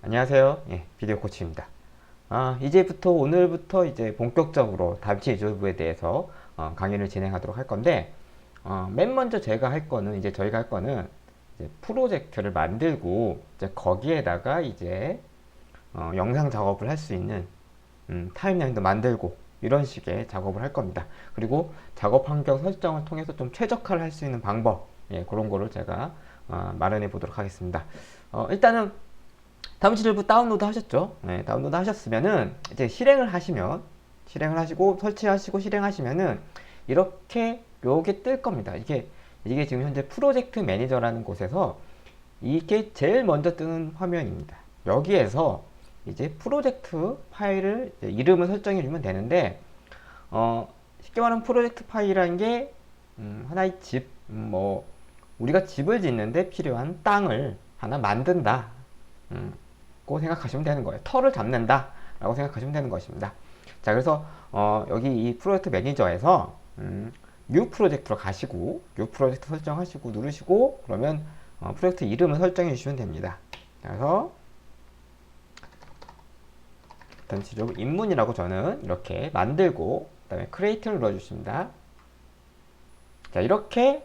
안녕하세요. 비디오 코치입니다. 이제부터 오늘부터 이제 본격적으로 다빈치 리졸브에 대해서 강의를 진행하도록 할 건데, 맨 먼저 저희가 할 거는 이제 프로젝트를 만들고 이제 거기에다가 이제 영상 작업을 할 수 있는 타임라인도 만들고 이런 식의 작업을 할 겁니다. 그리고 작업 환경 설정을 통해서 좀 최적화를 할 수 있는 방법, 그런 거를 제가 마련해 보도록 하겠습니다. 일단은 다빈치 리졸브 다운로드 하셨죠? 다운로드 하셨으면은 이제 실행을 하시고 설치하시고 실행하시면은 이렇게 요게 뜰 겁니다. 이게 지금 현재 프로젝트 매니저라는 곳에서 이게 제일 먼저 뜨는 화면입니다. 여기에서 이제 프로젝트 파일을 이름을 설정해 주면 되는데, 쉽게 말하면 프로젝트 파일이라는 게 하나의 집, 우리가 집을 짓는데 필요한 땅을 하나 만든다, 고 생각하시면 되는 거예요. 터를 잡는다 라고 생각하시면 되는 것입니다. 자, 그래서 여기 이 프로젝트 매니저에서 뉴 프로젝트로 가시고 뉴 프로젝트 설정하시고 누르시고, 그러면 프로젝트 이름을 설정해 주시면 됩니다. 그래서 다빈치 리졸브 입문이라고 저는 이렇게 만들고, 그 다음에 크리에이트를 눌러주십니다. 자, 이렇게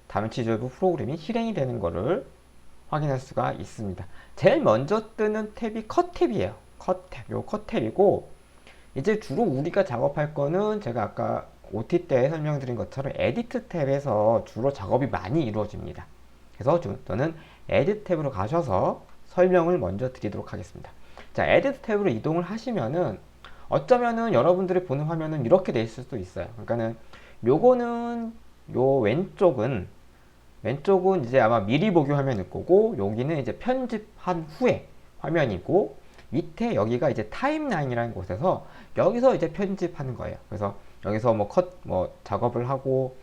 다빈치 리졸브 프로그램이 실행이 되는 거를 확인할 수가 있습니다. 제일 먼저 뜨는 탭이 컷 탭이에요. 컷 탭. 요 컷 탭이고, 이제 주로 우리가 작업할 거는 제가 아까 OT 때 설명드린 것처럼 에디트 탭에서 주로 작업이 많이 이루어집니다. 그래서 저는 에디트 탭으로 가셔서 설명을 먼저 드리도록 하겠습니다. 자, 에디트 탭으로 이동을 하시면은 어쩌면은 여러분들이 보는 화면은 이렇게 돼 있을 수도 있어요. 그러니까는 요거는 요 왼쪽은 이제 아마 미리 보기 화면일 거고, 여기는 이제 편집한 후에 화면이고, 밑에 여기가 이제 타임라인이라는 곳에서 여기서 이제 편집하는 거예요. 그래서 여기서 작업을 하고,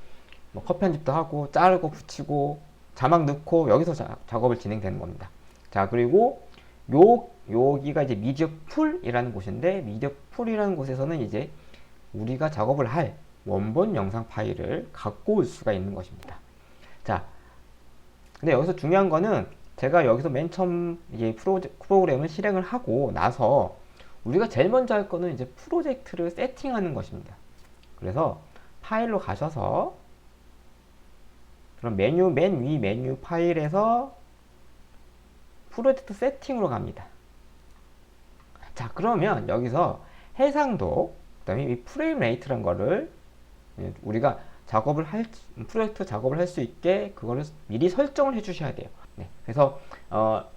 컷 편집도 하고, 자르고 붙이고, 자막 넣고, 여기서 작업을 진행되는 겁니다. 자, 그리고 여기가 이제 미디어 풀이라는 곳인데, 미디어 풀이라는 곳에서는 이제 우리가 작업을 할 원본 영상 파일을 갖고 올 수가 있는 것입니다. 자, 근데 여기서 중요한 거는 제가 여기서 맨 처음 이제 프로그램을 실행을 하고 나서 우리가 제일 먼저 할 거는 이제 프로젝트를 세팅하는 것입니다. 그래서 파일로 가셔서, 그럼 맨 위 메뉴 파일에서 프로젝트 세팅으로 갑니다. 자, 그러면 여기서 해상도, 그 다음에 이 프레임 레이트라는 거를 우리가 프로젝트 작업을 할 수 있게 그거를 미리 설정을 해 주셔야 돼요. 그래서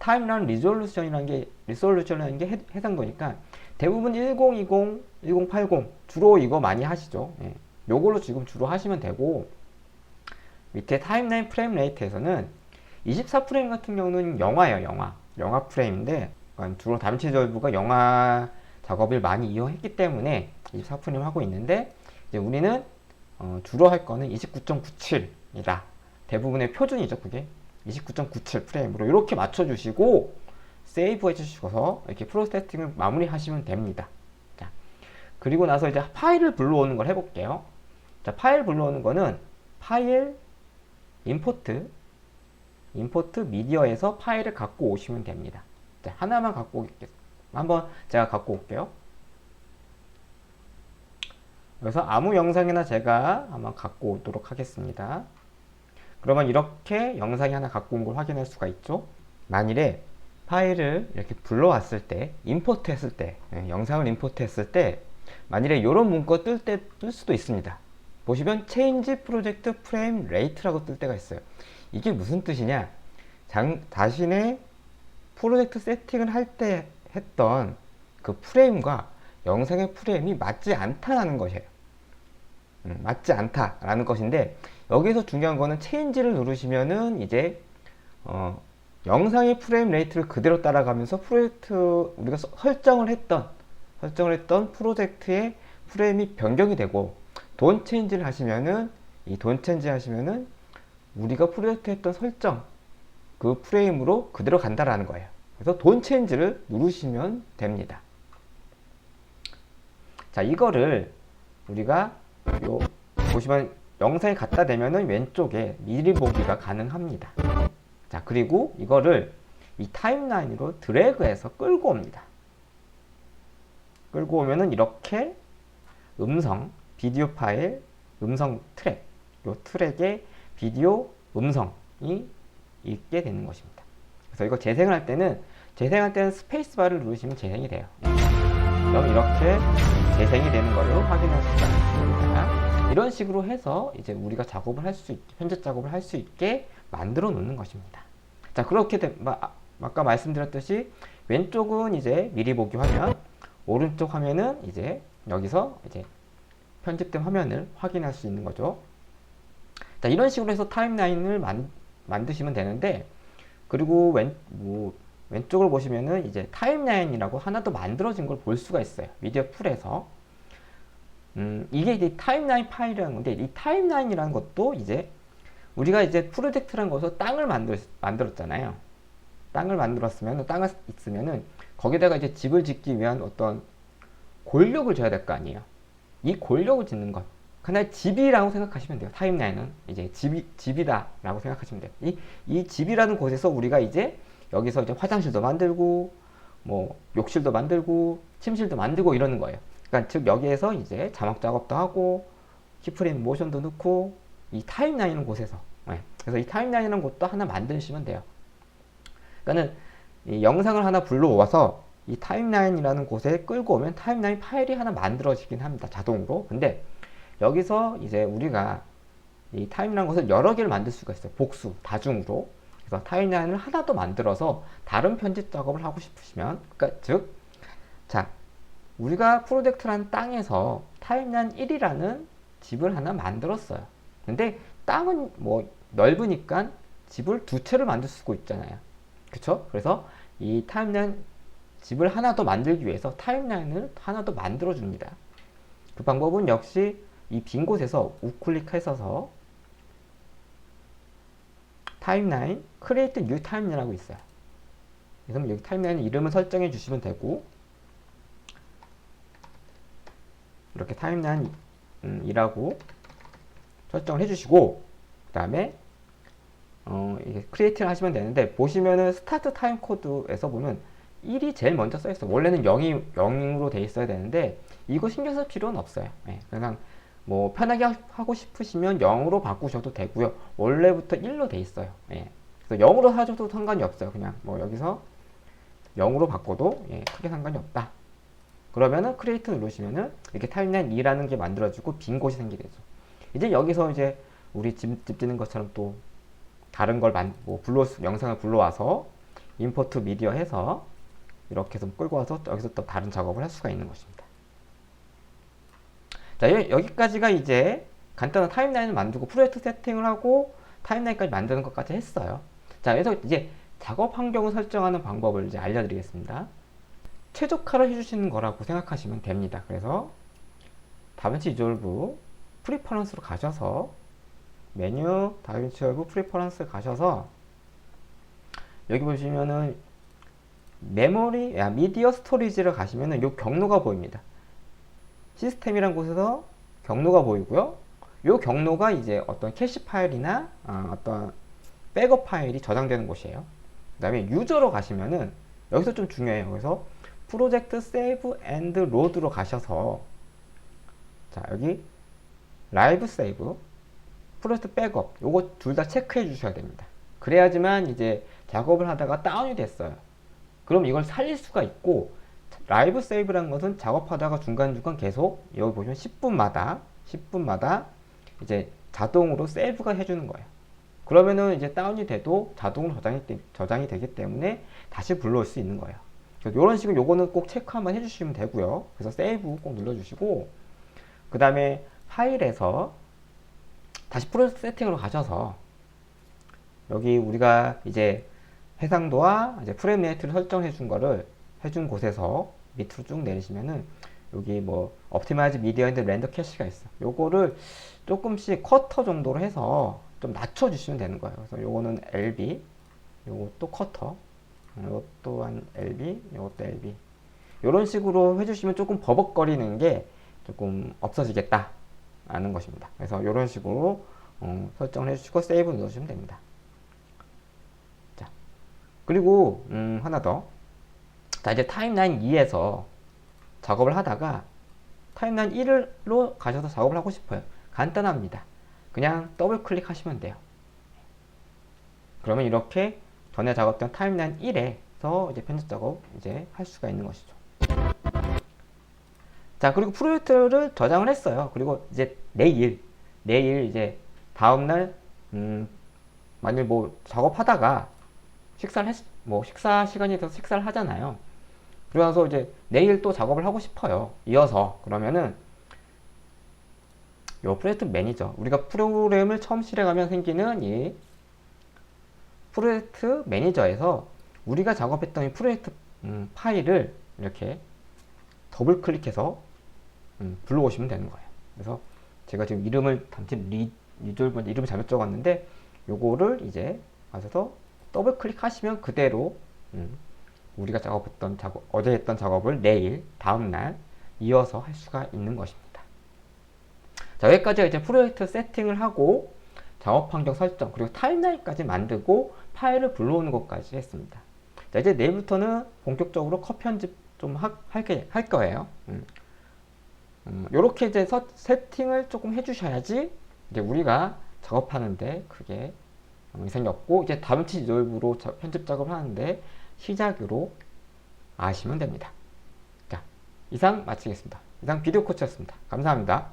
타임라인 리졸루션이라는 게 해상도니까 대부분 1020, 1080 주로 이거 많이 하시죠. 요걸로 지금 주로 하시면 되고, 밑에 타임라인 프레임 레이트에서는 24프레임 같은 경우는 영화예요. 영화 프레임인데, 주로 다빈치 리졸브가 영화 작업을 많이 이용했기 때문에 24프레임 하고 있는데, 이제 우리는 주로 할 거는 29.97이다. 대부분의 표준이죠, 그게. 29.97 프레임으로 이렇게 맞춰주시고, 세이브 해주셔서 이렇게 프로세팅을 마무리 하시면 됩니다. 자, 그리고 나서 이제 파일을 불러오는 걸 해볼게요. 자, 파일 불러오는 거는 파일, 임포트 미디어에서 파일을 갖고 오시면 됩니다. 자, 하나만 갖고 오겠습니다. 한번 제가 갖고 올게요. 그래서 아무 영상이나 제가 한번 갖고 오도록 하겠습니다. 그러면 이렇게 영상이 하나 갖고 온 걸 확인할 수가 있죠. 만일에 파일을 이렇게 불러왔을 때, 영상을 임포트 했을 때, 만일에 이런 문구가 뜰 수도 있습니다. 보시면 Change Project Frame Rate라고 뜰 때가 있어요. 이게 무슨 뜻이냐? 자신의 프로젝트 세팅을 할 때 했던 그 프레임과 영상의 프레임이 맞지 않다라는 것이에요. 맞지 않다라는 것인데, 여기서 중요한 거는 체인지를 누르시면은 이제 영상의 프레임 레이트를 그대로 따라가면서 우리가 설정을 했던 프로젝트의 프레임이 변경이 되고, 돈 체인지를 하시면은 우리가 프로젝트 했던 설정 그 프레임으로 그대로 간다라는 거예요. 그래서 돈 체인지를 누르시면 됩니다. 자, 이거를 우리가 보시면 영상이 갖다 대면은 왼쪽에 미리 보기가 가능합니다. 자, 그리고 이거를 이 타임라인으로 드래그해서 끌고 옵니다. 끌고 오면은 이렇게 음성, 비디오 파일, 음성 트랙, 이 트랙에 비디오, 음성이 있게 되는 것입니다. 그래서 이거 재생을 할 때는 스페이스바를 누르시면 재생이 돼요. 그럼 이렇게 재생이 되는 것을 확인할 수가 있습니다. 이런 식으로 해서 이제 우리가 작업을 할 수 있게, 편집 작업을 할 수 있게 만들어 놓는 것입니다. 자, 그렇게 아까 말씀드렸듯이 왼쪽은 이제 미리 보기 화면, 오른쪽 화면은 이제 여기서 이제 편집된 화면을 확인할 수 있는 거죠. 자, 이런 식으로 해서 타임라인을 만드시면 되는데, 그리고 왼쪽을 보시면은 이제 타임라인이라고 하나 더 만들어진 걸 볼 수가 있어요. 미디어 풀에서. 이게 이제 타임라인 파일이라는 건데, 이 타임라인이라는 것도 이제 우리가 이제 프로젝트라는 것을 땅을 만들었잖아요. 땅을 만들었으면, 땅을 있으면은 거기다가 이제 집을 짓기 위한 어떤 골력을 줘야 될 거 아니에요. 이 골력을 짓는 것. 하나의 집이라고 생각하시면 돼요. 타임라인은 이제 집이다라고 생각하시면 돼요. 이 집이라는 곳에서 우리가 이제 여기서 이제 화장실도 만들고, 뭐 욕실도 만들고, 침실도 만들고 이러는 거예요. 그러니까 즉 여기에서 이제 자막 작업도 하고, 키프레임 모션도 넣고, 이 타임라인이라는 곳에서. 네. 그래서 이 타임라인이라는 곳도 하나 만드시면 돼요. 그러니까는 이 영상을 하나 불러와서 이 타임라인이라는 곳에 끌고 오면 타임라인 파일이 하나 만들어지긴 합니다. 자동으로. 근데 여기서 이제 우리가 이 타임라인 것을 여러 개를 만들 수가 있어요. 복수, 다중으로. 그래서 타임라인을 하나 더 만들어서 다른 편집 작업을 하고 싶으시면, 그러니까 즉, 자, 우리가 프로젝트라는 땅에서 타임라인 1이라는 집을 하나 만들었어요. 근데 땅은 뭐 넓으니까 집을 두 채를 만들 수가 있잖아요. 그쵸? 그래서 이 타임라인 집을 하나 더 만들기 위해서 타임라인을 하나 더 만들어 줍니다. 그 방법은 역시 이 빈 곳에서 우클릭해서 타임라인, create new timeline이라고 있어요. 그래서 여기 타임라인 이름을 설정해 주시면 되고, 이렇게 타임라인이라고 설정을 해주시고, 그 다음에 이게 create를 하시면 되는데, 보시면은 스타트 타임 코드에서 보면 1이 제일 먼저 써 있어요. 원래는 0으로 돼 있어야 되는데 이거 신경 쓸 필요는 없어요. 네, 그냥 뭐 편하게 하고 싶으시면 0으로 바꾸셔도 되고요. 원래부터 1로 돼 있어요. 예. 그래서 0으로 하셔도 상관이 없어요. 그냥 뭐 여기서 0으로 바꿔도 크게 상관이 없다. 그러면은 크리에이트 누르시면은 이렇게 타임라인 2라는 게 만들어지고 빈 곳이 생기게 되죠. 이제 여기서 이제 우리 집 짓는 것처럼 또 다른 걸 영상을 불러와서 임포트 미디어 해서 이렇게 해서 끌고 와서 여기서 또 다른 작업을 할 수가 있는 것입니다. 자, 여기까지가 이제 간단한 타임라인을 만들고 프로젝트 세팅을 하고 타임라인까지 만드는 것까지 했어요. 자, 그래서 이제 작업 환경을 설정하는 방법을 이제 알려드리겠습니다. 최적화를 해주시는 거라고 생각하시면 됩니다. 그래서 다빈치 리졸브 프리퍼런스로 가셔서 메뉴 다빈치 리졸브 프리퍼런스 가셔서 여기 보시면은 메모리, 미디어 스토리지를 가시면은 요 경로가 보입니다. 시스템이란 곳에서 경로가 보이고요. 요 경로가 이제 어떤 캐시 파일이나 어떤 백업 파일이 저장되는 곳이에요. 그 다음에 유저로 가시면은 여기서 좀 중요해요. 그래서 프로젝트 세이브 앤드 로드로 가셔서 자, 여기 라이브 세이브, 프로젝트 백업 요거 둘 다 체크해 주셔야 됩니다. 그래야지만 이제 작업을 하다가 다운이 됐어요. 그럼 이걸 살릴 수가 있고, 라이브 세이브라는 것은 작업하다가 중간중간 계속 여기 보시면 10분마다 이제 자동으로 세이브가 해주는 거예요. 그러면은 이제 다운이 돼도 자동으로 저장이 되기 때문에 다시 불러올 수 있는 거예요. 이런 식으로 요거는 꼭 체크 한번 해주시면 되고요. 그래서 세이브 꼭 눌러주시고, 그 다음에 파일에서 다시 프로젝트 세팅으로 가셔서 여기 우리가 이제 해상도와 이제 프레임 레이트를 설정해 준 곳에서 밑으로 쭉 내리시면은 여기 뭐 옵티마이즈 미디어 앤드 렌더 캐시가 있어. 요거를 조금씩 쿼터 정도로 해서 좀 낮춰 주시면 되는 거예요. 그래서 요거는 LB, 요것도 쿼터, 요것도 한 LB, 요것도 LB. 요런 식으로 해주시면 조금 버벅거리는 게 조금 없어지겠다 라는 것입니다. 그래서 요런 식으로 설정을 해주시고 세이브 눌러주시면 됩니다. 그리고 하나 더. 자, 이제 타임라인 2에서 작업을 하다가 타임라인 1로 가셔서 작업을 하고 싶어요. 간단합니다. 그냥 더블 클릭하시면 돼요. 그러면 이렇게 전에 작업했던 타임라인 1에서 이제 편집 작업 이제 할 수가 있는 것이죠. 자, 그리고 프로젝트를 저장을 했어요. 그리고 이제 내일 이제 다음날 만일 뭐 작업하다가 식사 시간이 돼서 식사를 하잖아요. 그러면서 이제 내일 또 작업을 하고 싶어요. 이어서. 그러면은 요 프로젝트 매니저, 우리가 프로그램을 처음 실행하면 생기는 이 프로젝트 매니저에서 우리가 작업했던 이 프로젝트 파일을 이렇게 더블 클릭해서 불러오시면 되는 거예요. 그래서 제가 지금 이름을 리졸브 이름을 잘못 적었는데 요거를 이제 가셔서 더블 클릭하시면 그대로 우리가 작업했던 어제 했던 작업을 내일 다음날 이어서 할 수가 있는 것입니다. 자, 여기까지 이제 프로젝트 세팅을 하고 작업 환경 설정 그리고 타임라인까지 만들고 파일을 불러오는 것까지 했습니다. 자, 이제 내일부터는 본격적으로 컷 편집 좀 할 거예요. 요렇게 이제 세팅을 조금 해주셔야지 이제 우리가 작업하는데 크게 이상이 없고 이제 다분치 리졸브로 편집 작업을 하는데 시작으로 아시면 됩니다. 자, 이상 마치겠습니다. 이상 비디오 코치였습니다. 감사합니다.